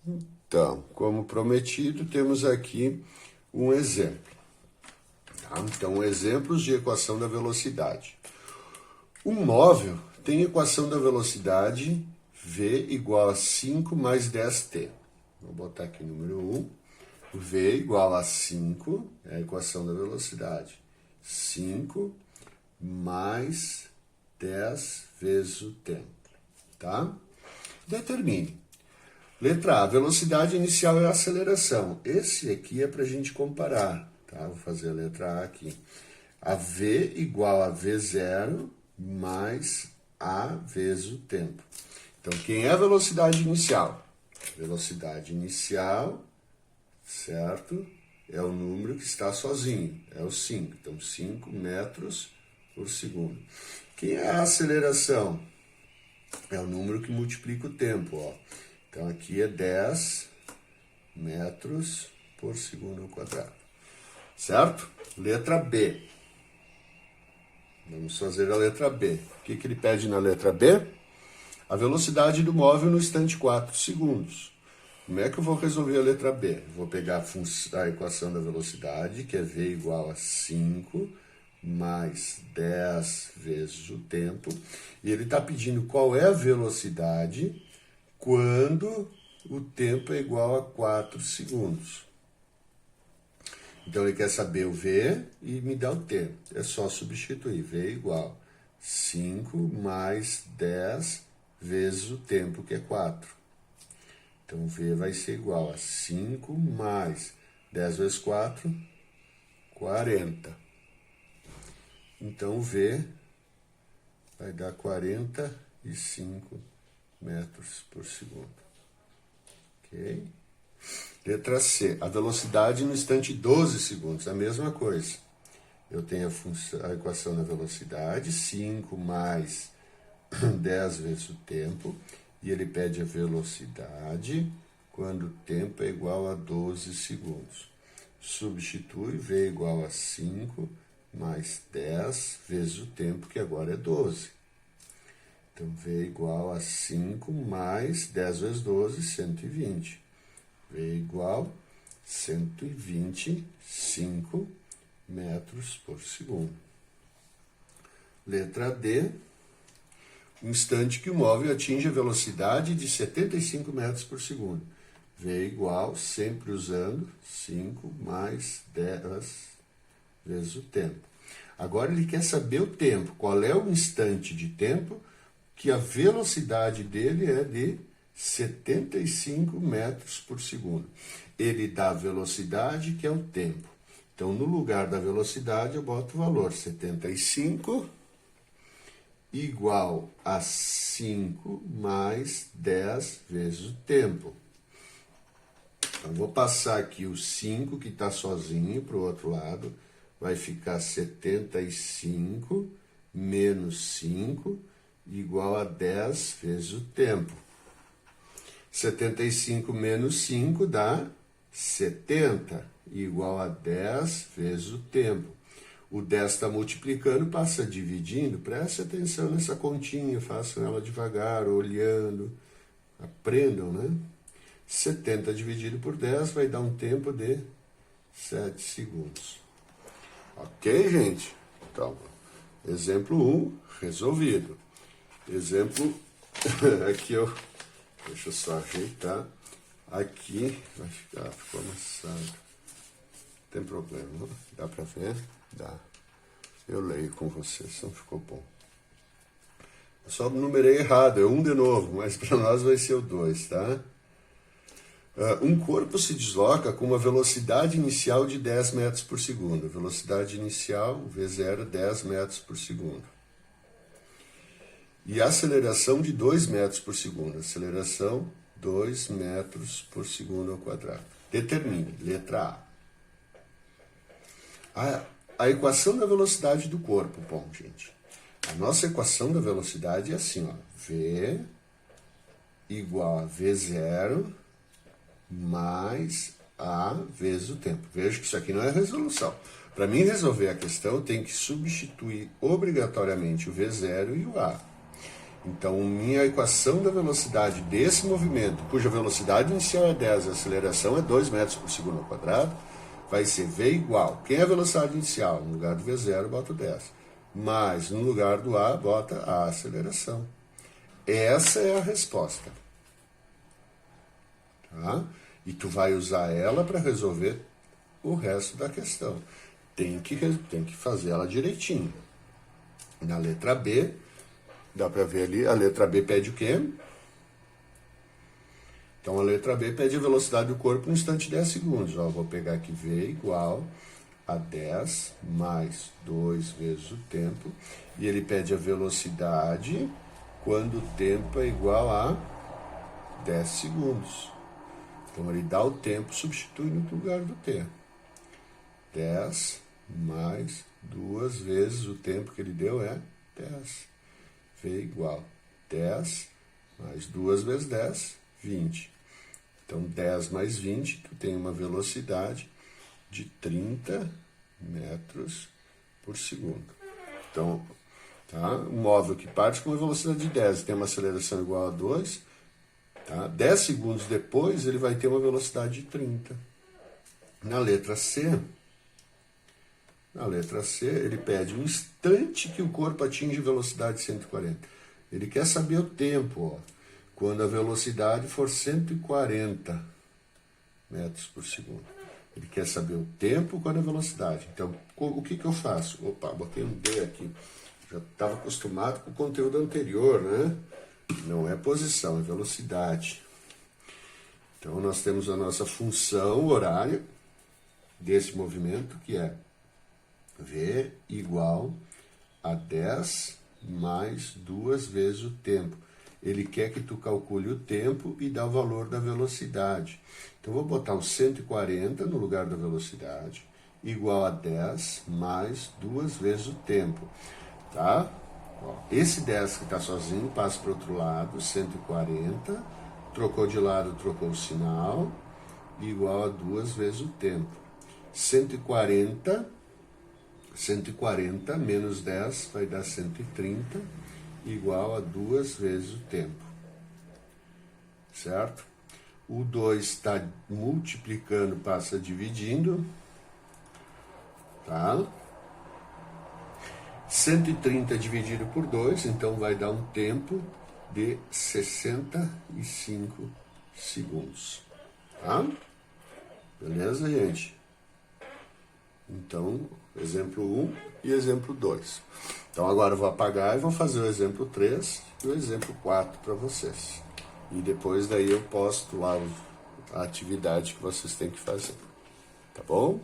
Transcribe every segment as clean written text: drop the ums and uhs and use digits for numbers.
Então, como prometido, temos aqui um exemplo. Tá? Então, exemplos de equação da velocidade. Um móvel tem equação da velocidade v igual a 5 mais 10t. Vou botar aqui número 1. V igual a 5, é a equação da velocidade. 5 mais 10 vezes o tempo. Tá? Determine. Letra A, velocidade inicial é a aceleração. Esse aqui é para a gente comparar. Tá? Vou fazer a letra A aqui. A V igual a V0 mais A vezes o tempo. Então, quem é a velocidade inicial? Velocidade inicial, certo? É o número que está sozinho, é o 5. Então, 5 metros por segundo. Quem é a aceleração? É o número que multiplica o tempo, ó. Então, aqui é 10 metros por segundo ao quadrado. Certo? Letra B. Vamos fazer a letra B. O que ele pede na letra B? A velocidade do móvel no instante 4 segundos. Como é que eu vou resolver a letra B? Vou pegar a equação da velocidade, que é V igual a 5 mais 10 vezes o tempo. E ele está pedindo qual é a velocidade quando o tempo é igual a 4 segundos. Então, ele quer saber o V e me dá o tempo. É só substituir. V igual a 5 mais 10 vezes o tempo, que é 4. Então, V vai ser igual a 5 mais 10 vezes 4, 40. Então, V vai dar 45 metros por segundo. Ok? Letra C, a velocidade no instante 12 segundos, a mesma coisa. Eu tenho a equação da velocidade, 5 mais 10 vezes o tempo, e ele pede a velocidade quando o tempo é igual a 12 segundos. Substitui V igual a 5 mais 10 vezes o tempo, que agora é 12. Então, V igual a 5 mais 10 vezes 12, 120. V igual a 125 metros por segundo. Letra D. Um instante que o móvel atinge a velocidade de 75 metros por segundo. V igual, sempre usando, 5 mais 10 vezes o tempo. Agora ele quer saber o tempo. Qual é o instante de tempo que a velocidade dele é de 75 metros por segundo. Ele dá a velocidade, que é o tempo. Então, no lugar da velocidade, eu boto o valor 75 igual a 5 mais 10 vezes o tempo. Então, vou passar aqui o 5, que está sozinho, para o outro lado. Vai ficar 75 menos 5 igual a 10 vezes o tempo. 75 menos 5 dá 70, igual a 10 vezes o tempo. O 10 está multiplicando, passa dividindo. Preste atenção nessa continha, façam ela devagar, olhando. Aprendam, né? 70 dividido por 10 vai dar um tempo de 7 segundos. Ok, gente? Então, exemplo 1, resolvido. Exemplo, aqui eu... Deixa eu só ajeitar. Aqui vai ficar, ficou amassado. Não tem problema, não? Dá pra ver? Dá. Eu leio com vocês, não ficou bom. Eu só numerei errado, é 1 de novo, mas para nós vai ser o 2, tá? Um corpo se desloca com uma velocidade inicial de 10 metros por segundo. Velocidade inicial, V0, 10 metros por segundo. E aceleração de 2 metros por segundo. Aceleração, 2 metros por segundo ao quadrado. Determine, letra A. A equação da velocidade do corpo. Bom, gente, a nossa equação da velocidade é assim, ó. V igual a V0 mais A vezes o tempo. Veja que isso aqui não é resolução. Para mim resolver a questão, eu tenho que substituir obrigatoriamente o V0 e o A. Então, minha equação da velocidade desse movimento, cuja velocidade inicial é 10 e a aceleração é 2 metros por segundo ao quadrado, vai ser V igual. Quem é a velocidade inicial? No lugar do V0, eu boto 10. Mas, no lugar do A, bota a aceleração. Essa é a resposta. Tá? E tu vai usar ela para resolver o resto da questão. Tem que fazer ela direitinho. Na letra B, dá para ver ali, a letra B pede o quê? Então, a letra B pede a velocidade do corpo no instante de 10 segundos. Ó, vou pegar aqui V igual a 10 mais 2 vezes o tempo. E ele pede a velocidade quando o tempo é igual a 10 segundos. Então, ele dá o tempo, substitui no lugar do T. 10 mais 2 vezes o tempo que ele deu é 10. V igual 10 mais 2 vezes 10, 20. Então, 10 mais 20, tu tem uma velocidade de 30 metros por segundo. Então, tá? Um móvel que parte com uma velocidade de 10 e tem uma aceleração igual a 2, tá? 10 segundos depois, ele vai ter uma velocidade de 30. Na letra C, ele pede um instante que o corpo atinge velocidade de 140. Ele quer saber o tempo, ó, quando a velocidade for 140 metros por segundo. Ele quer saber o tempo quando a velocidade. Então, o que eu faço? Opa, botei um D aqui. Já estava acostumado com o conteúdo anterior, né? Não é posição, é velocidade. Então, nós temos a nossa função horária desse movimento, que é V igual a 10 mais 2 vezes o tempo. Ele quer que tu calcule o tempo e dá o valor da velocidade. Então, eu vou botar o 140 no lugar da velocidade, igual a 10 mais 2 vezes o tempo. Tá? Ó, esse 10 que está sozinho passa para o outro lado, 140, trocou de lado, trocou o sinal, igual a 2 vezes o tempo. 140 menos 10 vai dar 130, igual a 2 vezes o tempo. Certo? O 2 está multiplicando, passa dividindo. Tá? 130 dividido por 2, então vai dar um tempo de 65 segundos. Tá? Beleza, gente? Então, exemplo 1 e exemplo 2. Então, agora eu vou apagar e vou fazer o exemplo 3 e o exemplo 4 para vocês. E depois daí eu posto lá a atividade que vocês têm que fazer. Tá bom?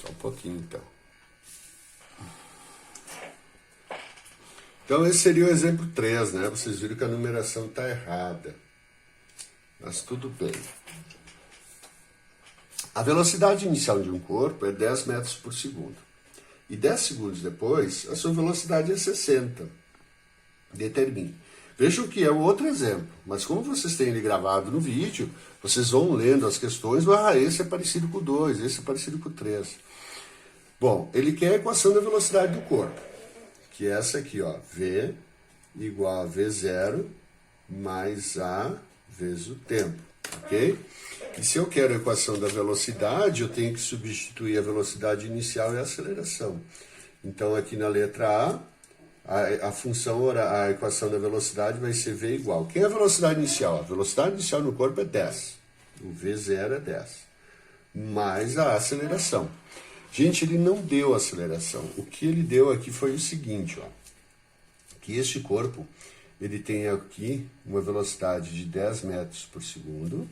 Só um pouquinho, então. Então, esse seria o exemplo 3, né? Vocês viram que a numeração está errada. Mas tudo bem. A velocidade inicial de um corpo é 10 metros por segundo. E 10 segundos depois, a sua velocidade é 60. Determine. Vejam que é um outro exemplo, mas como vocês têm ele gravado no vídeo, vocês vão lendo as questões, esse é parecido com o 2, esse é parecido com o 3. Bom, ele quer a equação da velocidade do corpo, que é essa aqui, ó, V igual a V0 mais A vezes o tempo, ok? E se eu quero a equação da velocidade, eu tenho que substituir a velocidade inicial e a aceleração. Então, aqui na letra A, a equação da velocidade vai ser V igual. Quem é a velocidade inicial? A velocidade inicial no corpo é 10. O V0 é 10. Mais a aceleração. Gente, ele não deu aceleração. O que ele deu aqui foi o seguinte, ó. Que este corpo, ele tem aqui uma velocidade de 10 metros por segundo.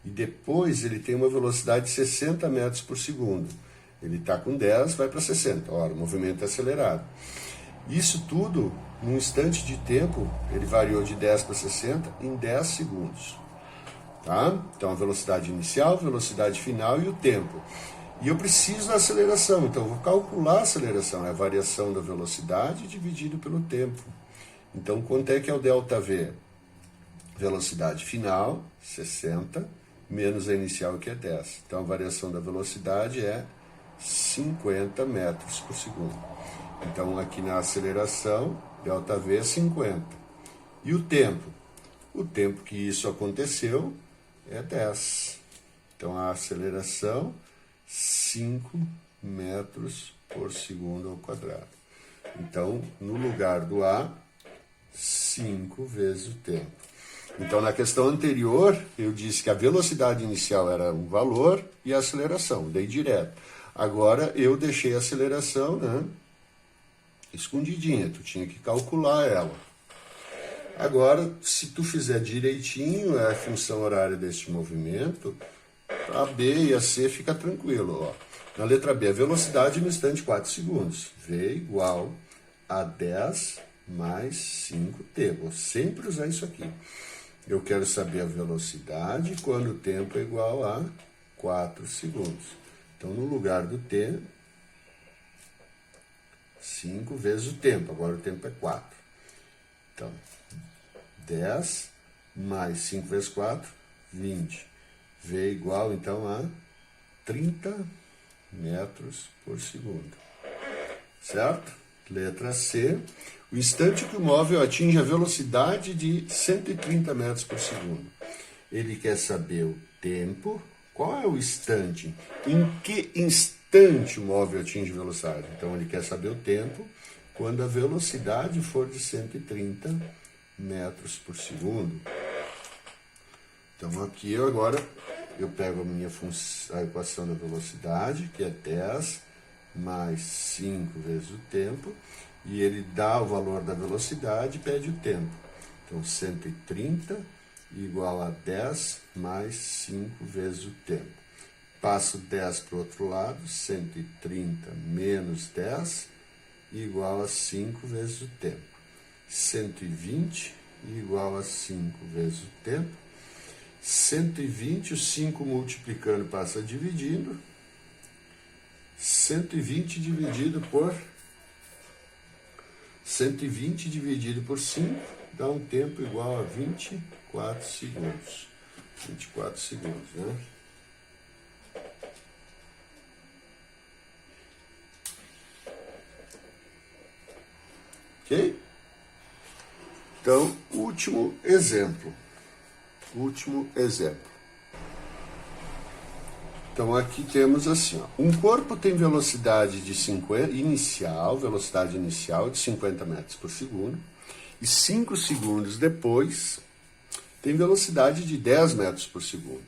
E depois ele tem uma velocidade de 60 metros por segundo. Ele está com 10, vai para 60. Ora, o movimento é acelerado. Isso tudo, num instante de tempo, ele variou de 10 para 60 em 10 segundos. Tá? Então, a velocidade inicial, velocidade final e o tempo. E eu preciso da aceleração, então eu vou calcular a aceleração. É a variação da velocidade dividido pelo tempo. Então, quanto é que é o ΔV? Velocidade final, 60, menos a inicial, que é 10. Então, a variação da velocidade é 50 metros por segundo. Então, aqui na aceleração, ΔV é 50. E o tempo? O tempo que isso aconteceu é 10. Então, a aceleração, 5 metros por segundo ao quadrado. Então, no lugar do A, 5 vezes o tempo. Então, na questão anterior, eu disse que a velocidade inicial era um valor e a aceleração, dei direto. Agora, eu deixei a aceleração, né, escondidinha, tu tinha que calcular ela. Agora, se tu fizer direitinho a função horária deste movimento, a B e a C fica tranquilo. Ó. Na letra B, a velocidade no instante 4 segundos. V igual a 10 mais 5t. Vou sempre usar isso aqui. Eu quero saber a velocidade quando o tempo é igual a 4 segundos. Então, no lugar do t, 5 vezes o tempo. Agora o tempo é 4. Então, 10 mais 5 vezes 4, 20. V igual, então, a 30 metros por segundo. Certo? Letra C. O instante que o móvel atinge a velocidade de 130 metros por segundo. Ele quer saber o tempo. Qual é o instante? Em que instante o móvel atinge velocidade? Então, ele quer saber o tempo quando a velocidade for de 130 metros por segundo. Então, aqui agora eu pego a equação da velocidade, que é 10 mais 5 vezes o tempo, e ele dá o valor da velocidade e pede o tempo. Então, 130 igual a 10 mais 5 vezes o tempo. Passo 10 para o outro lado, 130 menos 10 igual a 5 vezes o tempo. 120 igual a 5 vezes o tempo. 120, o 5 multiplicando passa dividindo. 120 dividido por 5 dá um tempo igual a 24 segundos. 24 segundos, né? Ok? Então, último exemplo. Então, aqui temos assim, ó, um corpo tem velocidade inicial de 50 metros por segundo, e 5 segundos depois tem velocidade de 10 metros por segundo.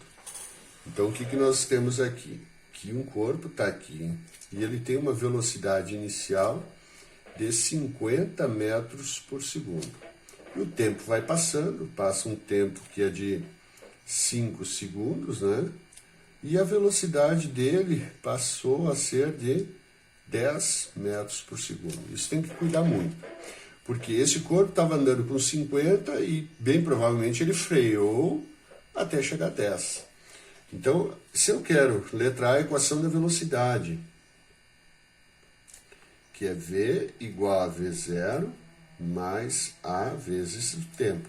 Então, o que nós temos aqui? Que um corpo está aqui, e ele tem uma velocidade inicial de 50 metros por segundo. E o tempo vai passando, passa um tempo que é de 5 segundos, né? E a velocidade dele passou a ser de 10 metros por segundo. Isso tem que cuidar muito, porque esse corpo estava andando com 50 e bem provavelmente ele freou até chegar a 10. Então, se eu quero letrar a equação da velocidade, que é V igual a V0 mais A vezes o tempo.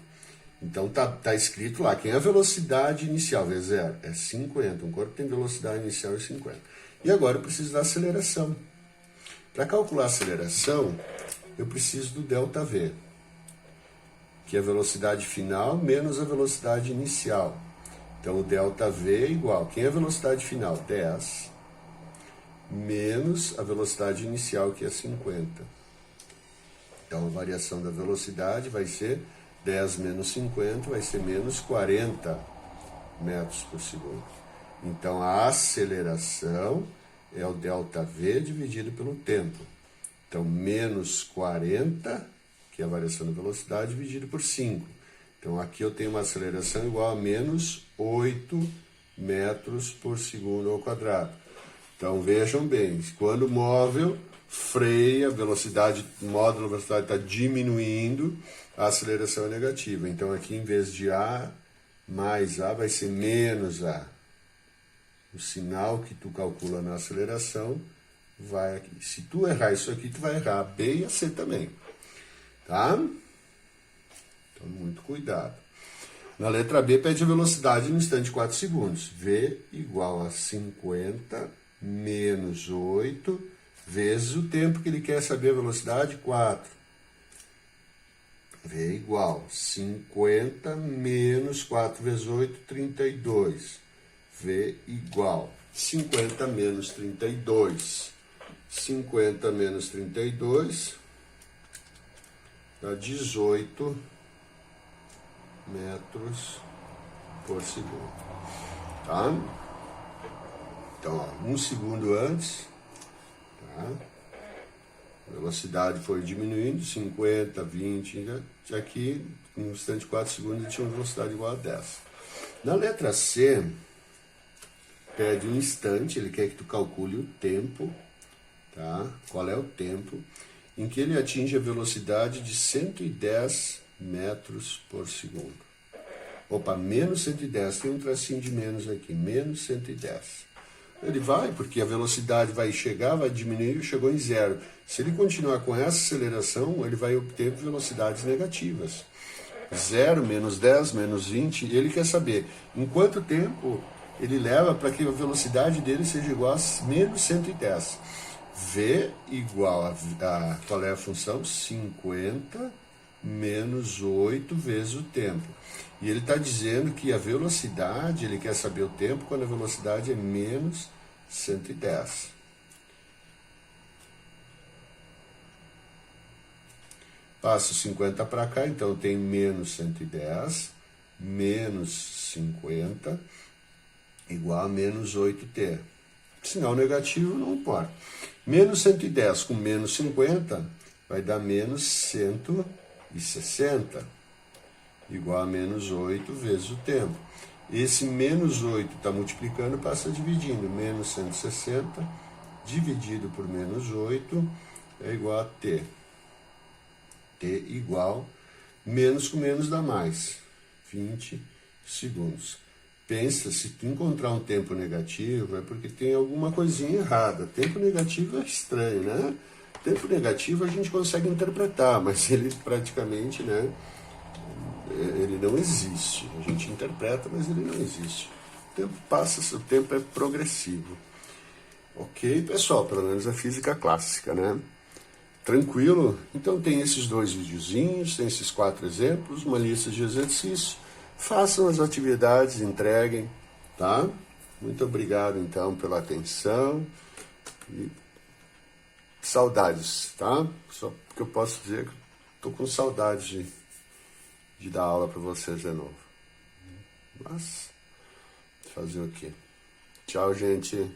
Então, tá escrito lá, quem é a velocidade inicial, V0, é 50. Um corpo tem velocidade inicial de 50. E agora eu preciso da aceleração. Para calcular a aceleração, eu preciso do ΔV, que é a velocidade final menos a velocidade inicial. Então, o ΔV é igual, quem é a velocidade final? 10, menos a velocidade inicial, que é 50. Então, a variação da velocidade vai ser 10 menos 50 vai ser menos 40 metros por segundo. Então, a aceleração é o ΔV dividido pelo tempo. Então, menos 40, que é a variação da velocidade, dividido por 5. Então, aqui eu tenho uma aceleração igual a menos 8 metros por segundo ao quadrado. Então, vejam bem, quando o móvel freia, o módulo da velocidade está diminuindo, a aceleração é negativa. Então, aqui em vez de A mais A, vai ser menos A. O sinal que tu calcula na aceleração vai aqui. Se tu errar isso aqui, tu vai errar a B e a C também. Tá? Então, muito cuidado. Na letra B, pede a velocidade no instante 4 segundos. V igual a 50 menos 8 vezes o tempo que ele quer saber a velocidade, 4. V igual 50 menos 4 vezes 8, 32. V igual 50 menos 32. 50 menos 32 dá 18 metros por segundo. Tá? Então, ó, 1 segundo antes, tá? A velocidade foi diminuindo, 50, 20, né? Aqui, no instante de 4 segundos, ele tinha uma velocidade igual a 10. Na letra C, pede um instante, ele quer que tu calcule o tempo, tá? Qual é o tempo em que ele atinge a velocidade de 110 metros por segundo. Opa, menos 110, tem um tracinho de menos aqui, menos 110. Ele vai, porque a velocidade vai chegar, vai diminuir, chegou em zero. Se ele continuar com essa aceleração, ele vai obter velocidades negativas. 0, menos 10, menos 20, ele quer saber em quanto tempo ele leva para que a velocidade dele seja igual a menos 110. V igual a qual é a função? 50 menos 8 vezes o tempo. E ele está dizendo que a velocidade, ele quer saber o tempo quando a velocidade é menos 110. Passo 50 para cá, então tem menos 110, menos 50, igual a menos 8t. Sinal negativo não importa. Menos 110 com menos 50 vai dar menos 160. Igual a menos 8 vezes o tempo. Esse menos 8 está multiplicando, passa dividindo. Menos 160 dividido por menos 8 é igual a t. T igual, menos com menos dá mais. 20 segundos. Pensa, se tu encontrar um tempo negativo, é porque tem alguma coisinha errada. Tempo negativo é estranho, né? Tempo negativo a gente consegue interpretar, mas ele praticamente, né? Ele não existe. A gente interpreta, mas ele não existe. O tempo passa, o tempo é progressivo. Ok, pessoal? Pelo menos a física clássica, né? Tranquilo? Então tem esses 2 videozinhos, tem esses 4 exemplos, uma lista de exercícios. Façam as atividades, entreguem, tá? Muito obrigado, então, pela atenção. E saudades, tá? Só porque eu posso dizer que estou com saudades de dar aula para vocês de novo. Mas, fazer o quê? Tchau, gente.